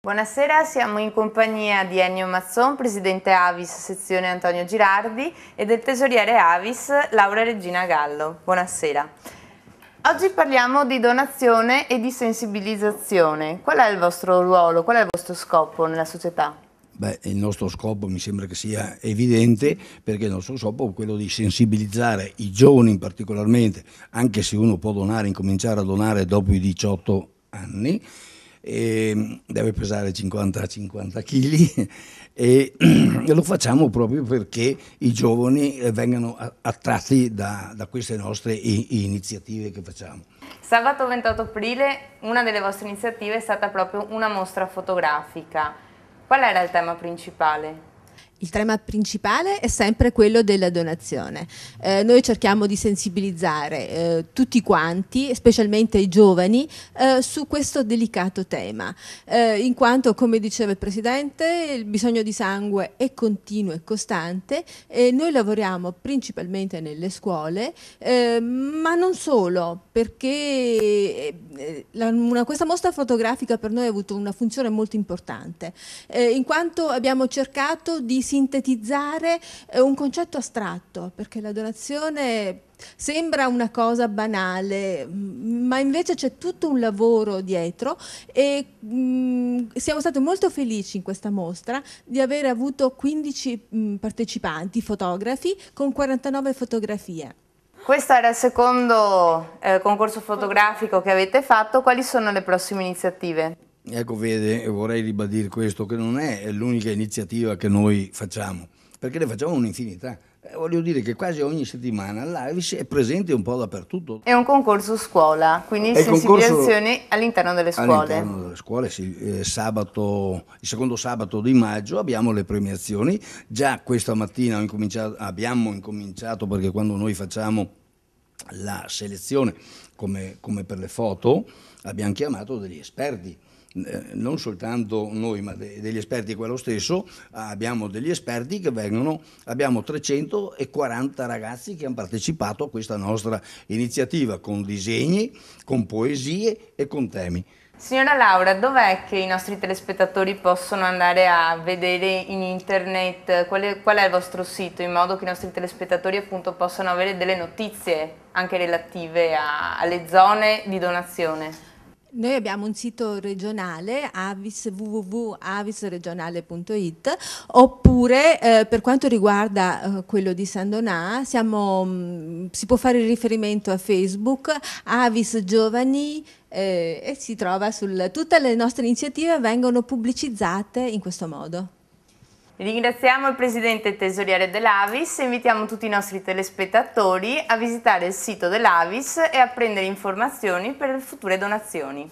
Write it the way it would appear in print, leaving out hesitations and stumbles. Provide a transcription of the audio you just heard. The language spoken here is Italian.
Buonasera, siamo in compagnia di Ennio Mazzon, presidente Avis sezione Antonio Girardi, e del tesoriere Avis Laura Regina Gallo. Buonasera. Oggi parliamo di donazione e di sensibilizzazione. Qual è il vostro ruolo, qual è il vostro scopo nella società? Beh, il nostro scopo mi sembra che sia evidente, perché il nostro scopo è quello di sensibilizzare i giovani particolarmente, anche se uno può donare, incominciare a donare dopo i 18 anni, e deve pesare 50 kg e lo facciamo proprio perché i giovani vengano attratti da queste nostre iniziative che facciamo. Sabato 28 aprile una delle vostre iniziative è stata proprio una mostra fotografica. Qual era il tema principale? Il tema principale è sempre quello della donazione. Noi cerchiamo di sensibilizzare tutti quanti, specialmente i giovani, su questo delicato tema, in quanto, come diceva il Presidente, il bisogno di sangue è continuo e costante e noi lavoriamo principalmente nelle scuole, ma non solo, perché questa mostra fotografica per noi ha avuto una funzione molto importante, in quanto abbiamo cercato di sintetizzare un concetto astratto, perché la donazione sembra una cosa banale, ma invece c'è tutto un lavoro dietro e siamo stati molto felici in questa mostra di aver avuto 15 partecipanti, fotografi, con 49 fotografie. Questo era il secondo concorso fotografico che avete fatto. Quali sono le prossime iniziative? Ecco, vede, vorrei ribadire questo, che non è l'unica iniziativa che noi facciamo, perché ne facciamo un'infinità. Voglio dire che quasi ogni settimana l'Avis è presente un po' dappertutto. È un concorso scuola, quindi sensibilizzazione all'interno delle scuole. All'interno delle scuole, sì. Il secondo sabato di maggio abbiamo le premiazioni. Già questa mattina abbiamo incominciato, perché quando noi facciamo la selezione, come per le foto, abbiamo chiamato degli esperti. Non soltanto noi, ma degli esperti quello stesso. Abbiamo degli esperti che vengono, abbiamo 340 ragazzi che hanno partecipato a questa nostra iniziativa, con disegni, con poesie e con temi. Signora Laura, dov'è che i nostri telespettatori possono andare a vedere in internet? Qual è il vostro sito, in modo che i nostri telespettatori appunto possano avere delle notizie anche relative alle zone di donazione? Noi abbiamo un sito regionale, www.avisregionale.it, oppure per quanto riguarda quello di San Donà si può fare riferimento a Facebook, Avis Giovani, e si trova tutte le nostre iniziative vengono pubblicizzate in questo modo. Ringraziamo il Presidente e Tesoriere dell'Avis e invitiamo tutti i nostri telespettatori a visitare il sito dell'Avis e a prendere informazioni per le future donazioni.